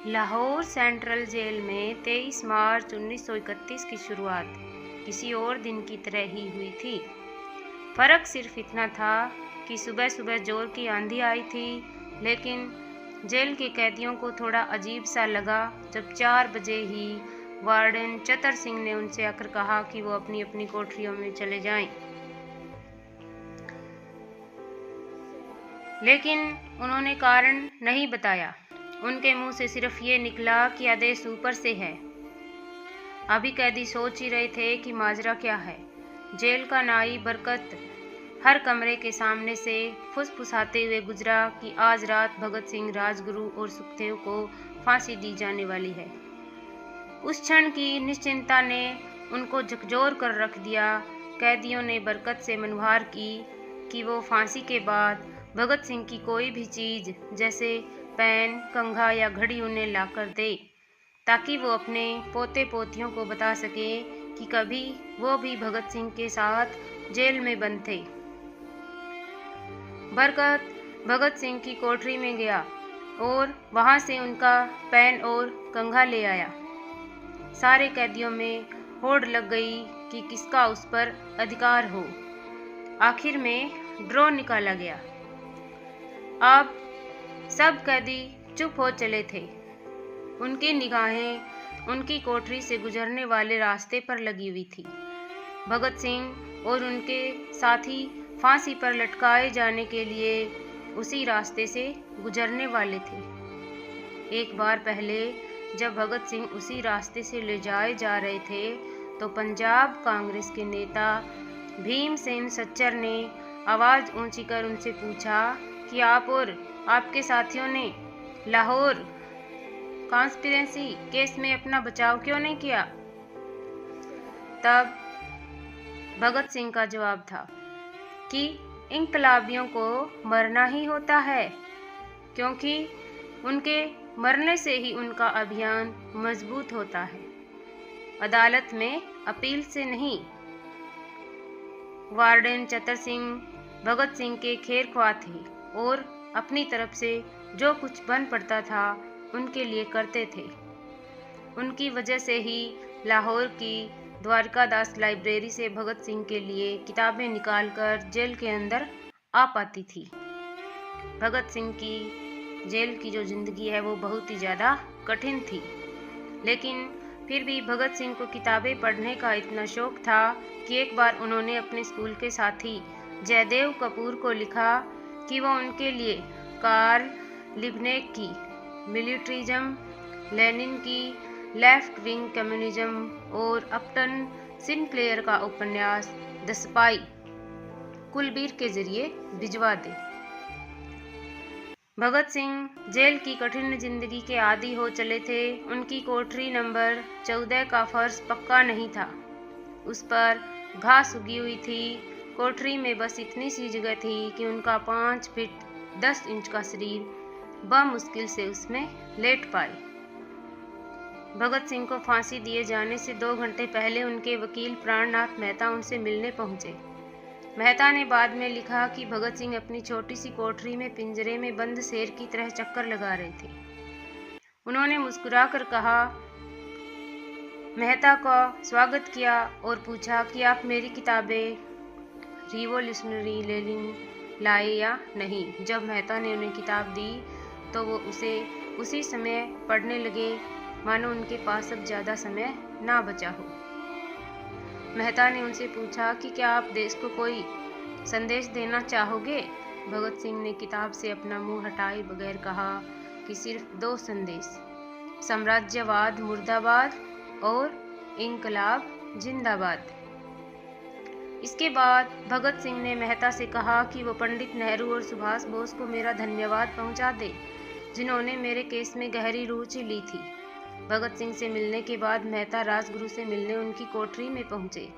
Lahore central jail में 23 मार्च 1931 की शुरुआत किसी और दिन की तरह ही हुई थी। फर्क सिर्फ इतना था कि सुबह सुबह जोर की आंधी आई थी, लेकिन जेल के कैदियों को थोड़ा अजीब सा लगा जब 4 बजे ही वार्डन चतर सिंह ने उनसे आकर कहा कि वो अपनी अपनी कोठरियों में चले जाएं। लेकिन उन्होंने कारण नहीं बताया। उनके मुंह से सिर्फ ये निकला कि आदेश ऊपर से है। अभी कैदी सोच ही रहे थे कि माजरा क्या है। जेल का नाई बरकत हर कमरे के सामने से फुसफुसाते हुए गुजरा कि आज रात भगत सिंह, राजगुरु और सुखदेव को फांसी दी जाने वाली है। उस क्षण की निश्चिंता ने उनको झकझोर कर रख दिया। कैदियों ने बरकत से मनुहार की कि वो फांसी के बाद भगत सिंह की कोई भी चीज जैसे पेन, कंघा या घड़ी उन्हें लाकर दे, ताकि वो अपने पोते पोतियों को बता सके कि कभी वो भी भगत सिंह के साथ जेल में बंद थे। बरकत भगत सिंह की कोठरी में गया और वहां से उनका पेन और कंघा ले आया। सारे कैदियों में होड़ लग गई कि किसका उस पर अधिकार हो। आखिर में ड्रॉ निकाला गया। अब सब कैदी चुप हो चले थे। उनकी निगाहें उनकी कोठरी से गुजरने वाले रास्ते पर लगी हुई थी। भगत सिंह और उनके साथी फांसी पर लटकाए जाने के लिए उसी रास्ते से गुजरने वाले थे। एक बार पहले जब भगत सिंह उसी रास्ते से ले जाए जा रहे थे तो पंजाब कांग्रेस के नेता भीमसेन सच्चर ने आवाज ऊंची कर उनसे पूछा कि आप और आपके साथियों ने लाहौर कॉन्स्पिरेसी केस में अपना बचाव क्यों नहीं किया। तब भगत सिंह का जवाब था कि इंकलाबियों को मरना ही होता है, क्योंकि उनके मरने से ही उनका अभियान मजबूत होता है, अदालत में अपील से नहीं। वार्डन चतर सिंह भगत सिंह के खैरख्वाह थे और अपनी तरफ से जो कुछ बन पड़ता था उनके लिए करते थे। उनकी वजह से ही लाहौर की द्वारकादास लाइब्रेरी से भगत सिंह के लिए किताबें निकालकर जेल के अंदर आ पाती थी। भगत सिंह की जेल की जो जिंदगी है वो बहुत ही ज़्यादा कठिन थी, लेकिन फिर भी भगत सिंह को किताबें पढ़ने का इतना शौक था कि एक बार उन्होंने अपने स्कूल के साथी जयदेव कपूर को लिखा कि वो उनके लिए कार्ल लिबनेक की मिलिट्रिज्म, लेनिन की लेफ्ट विंग कम्युनिज्म और अपटन सिनक्लेयर का उपन्यास द स्पाई कुलबीर के जरिए भिजवा दे। भगत सिंह जेल की कठिन जिंदगी के आदी हो चले थे। उनकी कोठरी नंबर 14 का फर्श पक्का नहीं था, उस पर घास उगी हुई थी। कोठरी में बस इतनी सी जगह थी कि उनका 5 फीट 10 इंच का शरीर बमुश्किल से उसमें लेट पाए। भगत सिंह को फांसी दिए जाने से 2 घंटे पहले उनके वकील प्राणनाथ मेहता उनसे मिलने पहुंचे। मेहता ने बाद में लिखा कि भगत सिंह अपनी छोटी सी कोठरी में पिंजरे में बंद शेर की तरह चक्कर लगा रहे थे। उन्होंने मुस्कुराकर कहा, मेहता का स्वागत किया और पूछा कि आप मेरी किताबें रिवोल्यूशनरी लेनिन लाए या नहीं। जब मेहता ने उन्हें किताब दी तो वो उसे उसी समय पढ़ने लगे, मानो उनके पास अब ज़्यादा समय ना बचा हो। मेहता ने उनसे पूछा कि क्या आप देश को कोई संदेश देना चाहोगे। भगत सिंह ने किताब से अपना मुंह हटाए बगैर कहा कि सिर्फ 2 संदेश, साम्राज्यवाद मुर्दाबाद और इंकलाब जिंदाबाद। इसके बाद भगत सिंह ने मेहता से कहा कि वो पंडित नेहरू और सुभाष बोस को मेरा धन्यवाद पहुंचा दे, जिन्होंने मेरे केस में गहरी रुचि ली थी। भगत सिंह से मिलने के बाद मेहता राजगुरु से मिलने उनकी कोठरी में पहुंचे।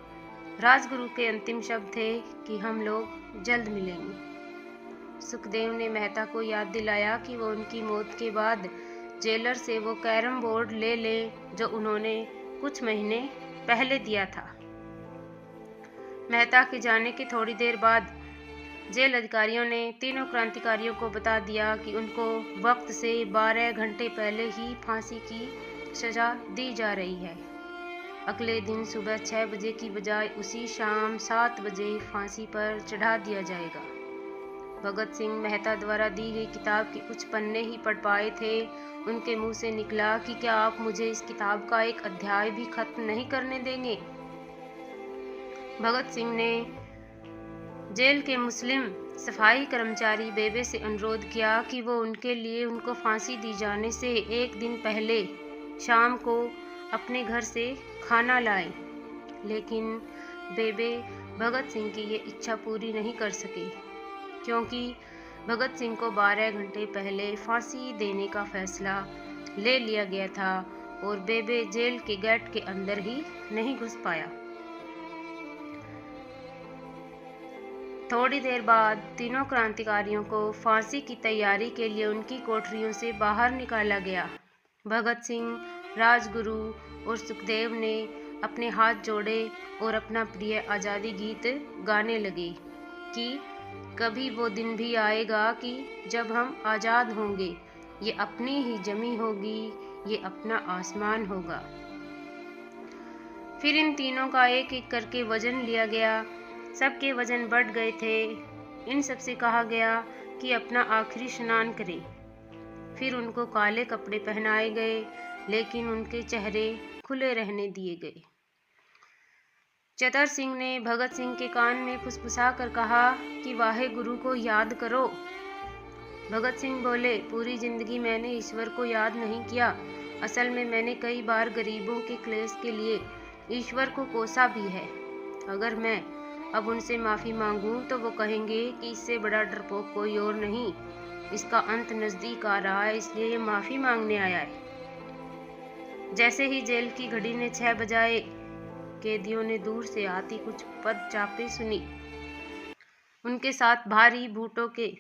राजगुरु के अंतिम शब्द थे कि हम लोग जल्द मिलेंगे। सुखदेव ने मेहता को याद दिलाया कि वो उनकी मौत के बाद जेलर से वो कैरम बोर्ड ले ले जो उन्होंने कुछ महीने पहले दिया था। मेहता के जाने के थोड़ी देर बाद जेल अधिकारियों ने तीनों क्रांतिकारियों को बता दिया कि उनको वक्त से 12 घंटे पहले ही फांसी की सजा दी जा रही है। अगले दिन सुबह 6 बजे की बजाय उसी शाम 7 बजे फांसी पर चढ़ा दिया जाएगा। भगत सिंह मेहता द्वारा दी गई किताब के कुछ पन्ने ही पढ़ पाए थे। उनके मुंह से निकला कि क्या आप मुझे इस किताब का एक अध्याय भी खत्म नहीं करने देंगे। भगत सिंह ने जेल के मुस्लिम सफाई कर्मचारी बेबे से अनुरोध किया कि वो उनके लिए उनको फांसी दी जाने से एक दिन पहले शाम को अपने घर से खाना लाए, लेकिन बेबे भगत सिंह की ये इच्छा पूरी नहीं कर सके, क्योंकि भगत सिंह को 12 घंटे पहले फांसी देने का फैसला ले लिया गया था और बेबे जेल के गेट के अंदर ही नहीं घुस पाया। थोड़ी देर बाद तीनों क्रांतिकारियों को फांसी की तैयारी के लिए उनकी कोठरियों से बाहर निकाला गया। भगत सिंह, राजगुरु और सुखदेव ने अपने हाथ जोड़े और अपना प्रिय आज़ादी गीत गाने लगे कि कभी वो दिन भी आएगा कि जब हम आज़ाद होंगे, ये अपनी ही जमी होगी, ये अपना आसमान होगा। फिर इन तीनों का एक एक करके वजन लिया गया। सबके वजन बढ़ गए थे। इन सबसे कहा गया कि अपना आखिरी स्नान करें। फिर उनको काले कपड़े पहनाए गए, लेकिन उनके चेहरे खुले रहने दिए गए। चतर सिंह ने भगत सिंह के कान में फुसफुसा कर कहा कि वाहे गुरु को याद करो। भगत सिंह बोले, पूरी जिंदगी मैंने ईश्वर को याद नहीं किया। असल में मैंने कई बार गरीबों के क्लेश के लिए ईश्वर को कोसा भी है। अगर मैं अब उनसे माफ़ी मांगूं तो वो कहेंगे कि इससे बड़ा डरपोक कोई और नहीं, इसका अंत नज़दीक आ रहा है, इसलिए ये माफ़ी मांगने आया है। जैसे ही जेल की घड़ी ने 6 बजाए, कैदियों ने दूर से आती कुछ पद चापें सुनी। उनके साथ भारी बूटों के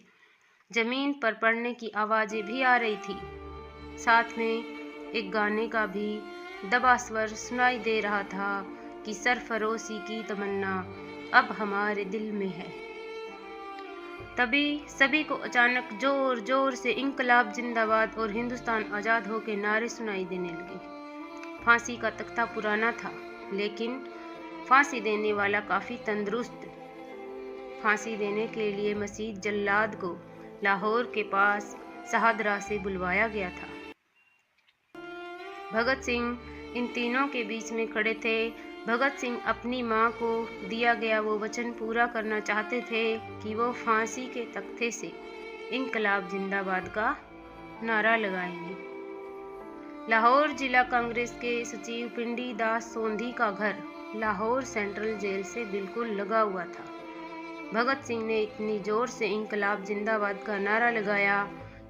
जमीन पर पड़ने की आवाज़ें भी आ रही थी। साथ में एक गाने का भी दबा स्वर सुनाई दे रहा था कि सरफरोशी की तमन्ना अब हमारे दिल में है। तभी सभी को अचानक जोर जोर से इंकलाब जिंदाबाद और हिंदुस्तान आज़ाद हो के नारे सुनाई देने लगे। फांसी का तख्ता पुराना था, लेकिन फांसी देने वाला काफ़ी तंदुरुस्त। फांसी देने के लिए मसीद जल्लाद को लाहौर के पास शाहदरा से बुलवाया गया था। भगत सिंह इन तीनों के बीच में खड़े थे। भगत सिंह अपनी मां को दिया गया वो वचन पूरा करना चाहते थे कि वो फांसी के तख्ते से इंकलाब जिंदाबाद का नारा लगाएंगे। लाहौर जिला कांग्रेस के सचिव पिंडी दास सोंधी का घर लाहौर सेंट्रल जेल से बिल्कुल लगा हुआ था। भगत सिंह ने इतनी जोर से इंकलाब जिंदाबाद का नारा लगाया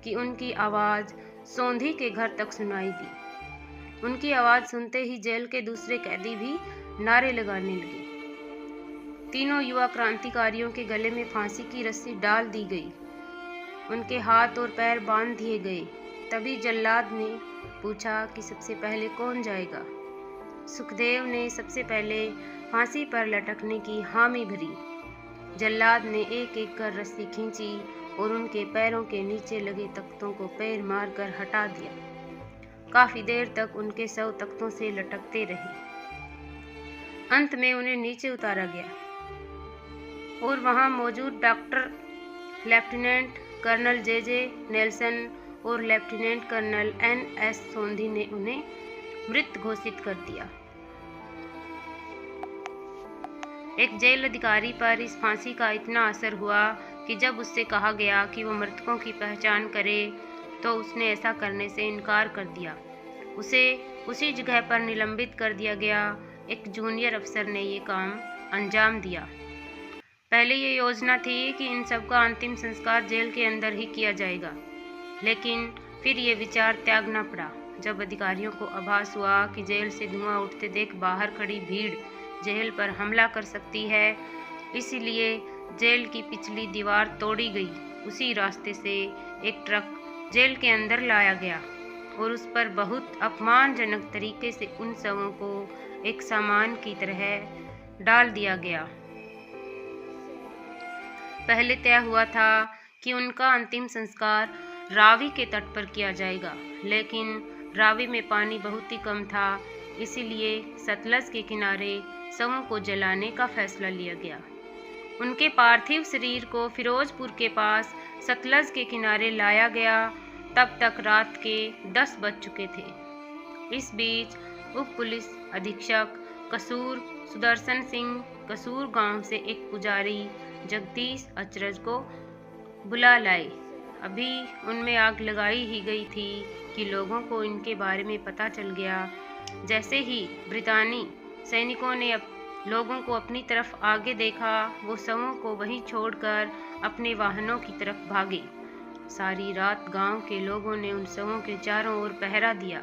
कि उनकी आवाज़ सोंधी के घर तक सुनाई दी। उनकी आवाज़ सुनते ही जेल के दूसरे कैदी भी नारे लगाने लगे। तीनों युवा क्रांतिकारियों के गले में फांसी की रस्सी डाल दी गई, उनके हाथ और पैर बांध दिए गए। तभी जल्लाद ने पूछा कि सबसे पहले कौन जाएगा। सुखदेव ने सबसे पहले फांसी पर लटकने की हामी भरी। जल्लाद ने एक एक कर रस्सी खींची और उनके पैरों के नीचे लगे तख्तों को पैर मारकर हटा दिया। काफ़ी देर तक उनके शव तख्तों से लटकते रहे। अंत में उन्हें नीचे उतारा गया और वहां मौजूद doctor, lieutenant colonel J Nelson और लेफ्टिनेंट कर्नल NS सोंधी ने उन्हें मृत घोषित कर दिया। एक जेल अधिकारी पर इस फांसी का इतना असर हुआ कि जब उससे कहा गया कि वो मृतकों की पहचान करे तो उसने ऐसा करने से इनकार कर दिया। उसे उसी जगह पर निलंबित कर दिया गया। एक जूनियर अफसर ने ये काम अंजाम दिया। पहले ये योजना थी कि इन सब का अंतिम संस्कार जेल के अंदर ही किया जाएगा, लेकिन फिर ये विचार त्यागना पड़ा जब अधिकारियों को आभास हुआ कि जेल से धुआं उठते देख बाहर खड़ी भीड़ जेल पर हमला कर सकती है। इसीलिए जेल की पिछली दीवार तोड़ी गई। उसी रास्ते से एक ट्रक जेल के अंदर लाया गया और उस पर बहुत अपमानजनक तरीके से उन शवों को एक सामान की तरह डाल दिया गया। पहले तय हुआ था कि उनका अंतिम संस्कार रावी के तट पर किया जाएगा, लेकिन रावी में पानी बहुत ही कम था, इसीलिए सतलज के किनारे शवों को जलाने का फैसला लिया गया। उनके पार्थिव शरीर को फिरोजपुर के पास सतलज के किनारे लाया गया। तब तक रात के 10 बज चुके थे। इस बीच उप पुलिस अधीक्षक कसूर सुदर्शन सिंह कसूर गांव से एक पुजारी जगदीश अचरज को बुला लाए। अभी उनमें आग लगाई ही गई थी कि लोगों को इनके बारे में पता चल गया। जैसे ही ब्रितानी सैनिकों ने लोगों को अपनी तरफ आगे देखा, वो शवों को वहीं छोड़कर अपने वाहनों की तरफ भागे। सारी रात गांव के लोगों ने उन शवों के चारों ओर पहरा दिया।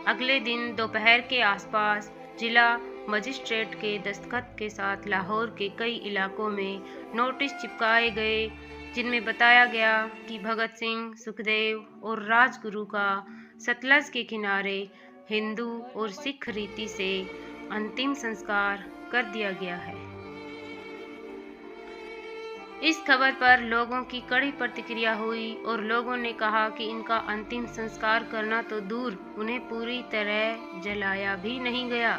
अगले दिन दोपहर के आसपास जिला मजिस्ट्रेट के दस्तखत के साथ लाहौर के कई इलाकों में नोटिस चिपकाए गए, जिनमें बताया गया कि भगत सिंह, सुखदेव और राजगुरु का सतलज के किनारे हिंदू और सिख रीति से अंतिम संस्कार कर दिया गया है। इस खबर पर लोगों की कड़ी प्रतिक्रिया हुई और लोगों ने कहा कि इनका अंतिम संस्कार करना तो दूर, उन्हें पूरी तरह जलाया भी नहीं गया।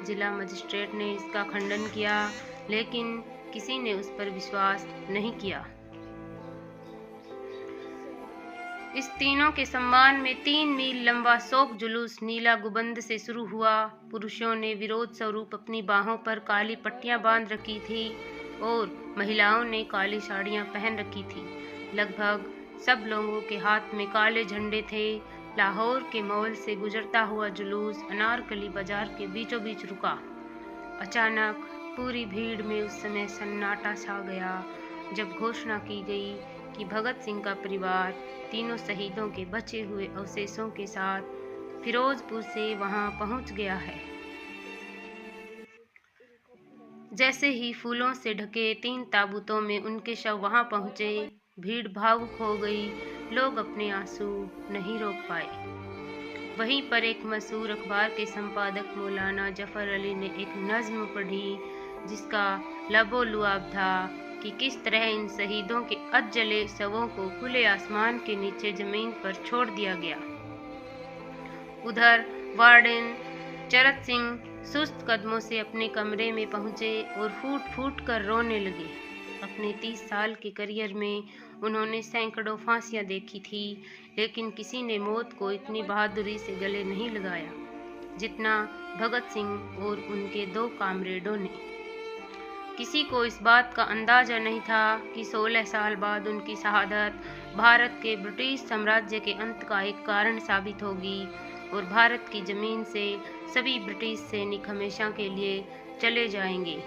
जिला मजिस्ट्रेट ने इसका खंडन किया, लेकिन किसी ने उस पर विश्वास नहीं किया। इस तीनों के सम्मान में 3 मील लंबा शोक जुलूस नीला गुबंद से शुरू हुआ। पुरुषों ने विरोध स्वरूप अपनी बाहों पर काली पट्टियां बांध रखी थी और महिलाओं ने काली साड़ियां पहन रखी थी। लगभग सब लोगों के हाथ में काले झंडे थे। लाहौर के मॉल से गुजरता हुआ जुलूस अनारकली बाजार के बीचों बीच रुका। अचानक पूरी भीड़ में उस समय सन्नाटा छा गया जब घोषणा की गई कि भगत सिंह का परिवार तीनों शहीदों के बचे हुए अवशेषों के साथ फिरोजपुर से वहां पहुंच गया है। जैसे ही फूलों से ढके 3 ताबूतों में उनके शव वहां पहुंचे, भीड़ भावुक हो गई। लोग अपने आंसू नहीं रोक पाए। वहीं पर एक मशहूर अखबार के संपादक मौलाना जफर अली ने एक नज्म पढ़ी, जिसका लबो लुआब था कि किस तरह इन शहीदों के अधजले शवों को खुले आसमान के नीचे जमीन पर छोड़ दिया गया। उधर वार्डन चरत सिंह सुस्त कदमों से अपने कमरे में पहुंचे और फूट फूट कर रोने लगे। अपने 30 साल के करियर में उन्होंने सैकड़ों फांसियां देखी थी, लेकिन किसी ने मौत को इतनी बहादुरी से गले नहीं लगाया जितना भगत सिंह और उनके 2 कामरेडों ने। किसी को इस बात का अंदाजा नहीं था कि 16 साल बाद उनकी शहादत भारत के ब्रिटिश साम्राज्य के अंत का एक कारण साबित होगी और भारत की जमीन से सभी ब्रिटिश सैनिक हमेशा के लिए चले जाएंगे।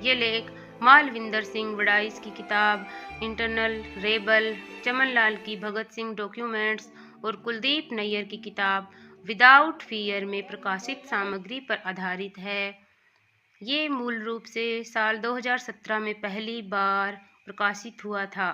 ये लेख मालविंदर सिंह वडाइस की किताब इंटरनल रेबल, चमनलाल की भगत सिंह डॉक्यूमेंट्स और कुलदीप नैयर की किताब विदाउट फियर में प्रकाशित सामग्री पर आधारित है। ये मूल रूप से साल 2017 में पहली बार प्रकाशित हुआ था।